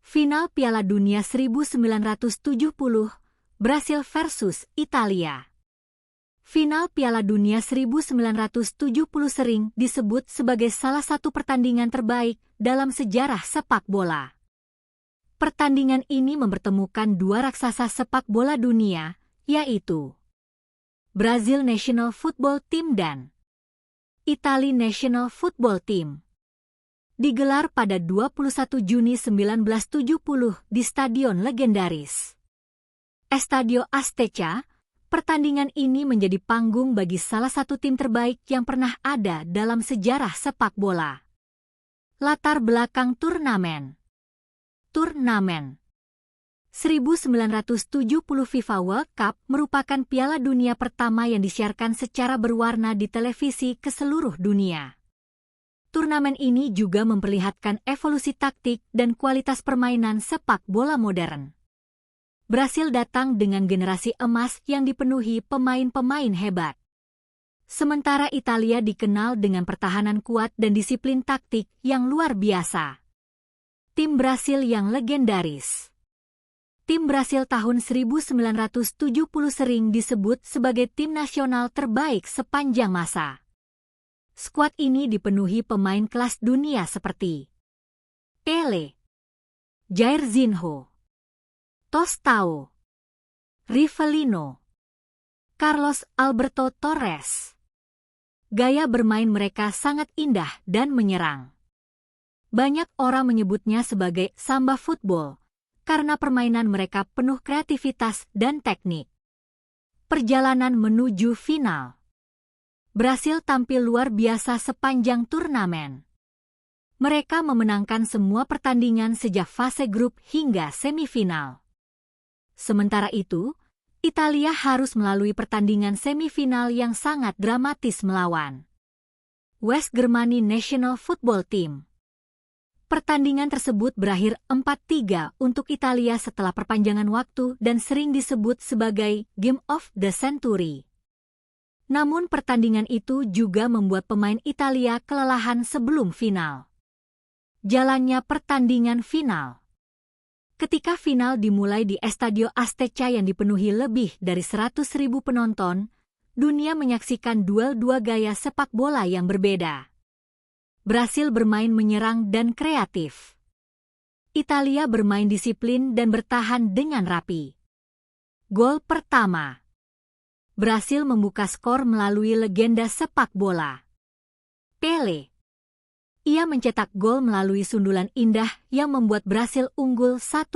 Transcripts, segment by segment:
Final Piala Dunia 1970, Brasil versus Italia. Final Piala Dunia 1970 sering disebut sebagai salah satu pertandingan terbaik dalam sejarah sepak bola. Pertandingan ini mempertemukan dua raksasa sepak bola dunia, yaitu Brazil National Football Team dan Italy National Football Team. Digelar pada 21 Juni 1970 di stadion legendaris Estadio Azteca. Pertandingan ini menjadi panggung bagi salah satu tim terbaik yang pernah ada dalam sejarah sepak bola. Latar belakang turnamen 1970 FIFA World Cup merupakan piala dunia pertama yang disiarkan secara berwarna di televisi ke seluruh dunia. Turnamen ini juga memperlihatkan evolusi taktik dan kualitas permainan sepak bola modern. Brasil datang dengan generasi emas yang dipenuhi pemain-pemain hebat. Sementara Italia dikenal dengan pertahanan kuat dan disiplin taktik yang luar biasa. Tim Brasil yang legendaris. Tim Brasil tahun 1970 sering disebut sebagai tim nasional terbaik sepanjang masa. Skuad ini dipenuhi pemain kelas dunia seperti Pelé, Jairzinho, Tostão, Rivelino, Carlos Alberto Torres. Gaya bermain mereka sangat indah dan menyerang. Banyak orang menyebutnya sebagai samba football karena permainan mereka penuh kreativitas dan teknik. Perjalanan menuju final. Brasil tampil luar biasa sepanjang turnamen. Mereka memenangkan semua pertandingan sejak fase grup hingga semifinal. Sementara itu, Italia harus melalui pertandingan semifinal yang sangat dramatis melawan West Germany National Football Team. Pertandingan tersebut berakhir 4-3 untuk Italia setelah perpanjangan waktu dan sering disebut sebagai Game of the Century. Namun pertandingan itu juga membuat pemain Italia kelelahan sebelum final. Jalannya pertandingan final. Ketika final dimulai di Estadio Azteca yang dipenuhi lebih dari 100.000 penonton, dunia menyaksikan duel dua gaya sepak bola yang berbeda. Brasil bermain menyerang dan kreatif. Italia bermain disiplin dan bertahan dengan rapi. Gol pertama. Brasil membuka skor melalui legenda sepak bola, Pelé. Ia mencetak gol melalui sundulan indah yang membuat Brasil unggul 1-0.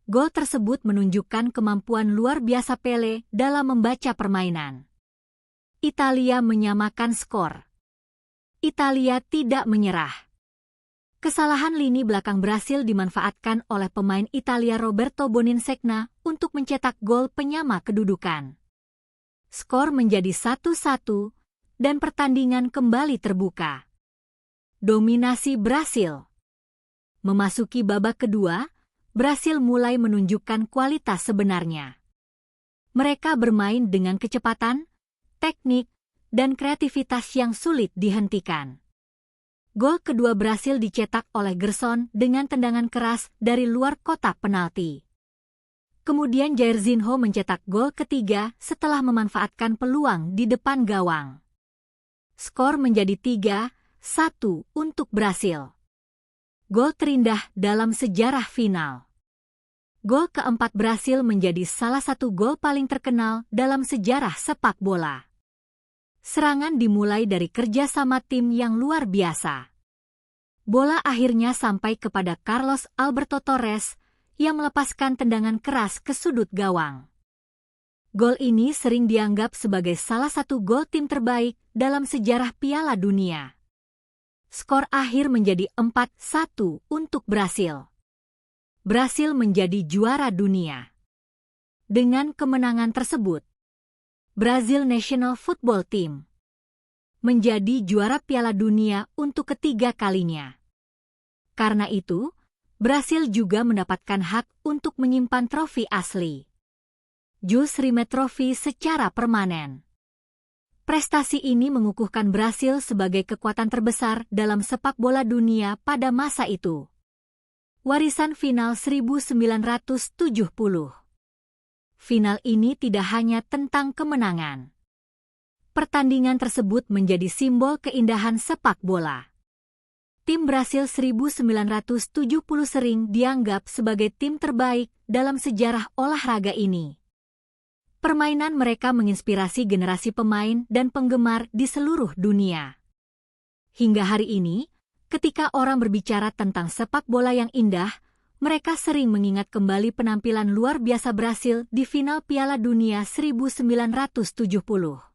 Gol tersebut menunjukkan kemampuan luar biasa Pelé dalam membaca permainan. Italia menyamakan skor. Italia tidak menyerah. Kesalahan lini belakang Brasil dimanfaatkan oleh pemain Italia Roberto Boninsegna untuk mencetak gol penyama kedudukan. Skor menjadi 1-1 dan pertandingan kembali terbuka. Dominasi Brasil. Memasuki babak kedua, Brasil mulai menunjukkan kualitas sebenarnya. Mereka bermain dengan kecepatan, teknik, dan kreativitas yang sulit dihentikan. Gol kedua Brasil dicetak oleh Gerson dengan tendangan keras dari luar kotak penalti. Kemudian Jairzinho mencetak gol ketiga setelah memanfaatkan peluang di depan gawang. Skor menjadi 3-1 untuk Brasil. Gol terindah dalam sejarah final. Gol keempat Brasil menjadi salah satu gol paling terkenal dalam sejarah sepak bola. Serangan dimulai dari kerja sama tim yang luar biasa. Bola akhirnya sampai kepada Carlos Alberto Torres yang melepaskan tendangan keras ke sudut gawang. Gol ini sering dianggap sebagai salah satu gol tim terbaik dalam sejarah Piala Dunia. Skor akhir menjadi 4-1 untuk Brasil. Brasil menjadi juara dunia. Dengan kemenangan tersebut, Brazil National Football Team menjadi juara Piala Dunia untuk ketiga kalinya. Karena itu, Brasil juga mendapatkan hak untuk menyimpan trofi asli, Jules Rimet Trophy, secara permanen. Prestasi ini mengukuhkan Brasil sebagai kekuatan terbesar dalam sepak bola dunia pada masa itu. Warisan final 1970. Final ini tidak hanya tentang kemenangan. Pertandingan tersebut menjadi simbol keindahan sepak bola. Tim Brasil 1970 sering dianggap sebagai tim terbaik dalam sejarah olahraga ini. Permainan mereka menginspirasi generasi pemain dan penggemar di seluruh dunia. Hingga hari ini, ketika orang berbicara tentang sepak bola yang indah, mereka sering mengingat kembali penampilan luar biasa Brasil di final Piala Dunia 1970.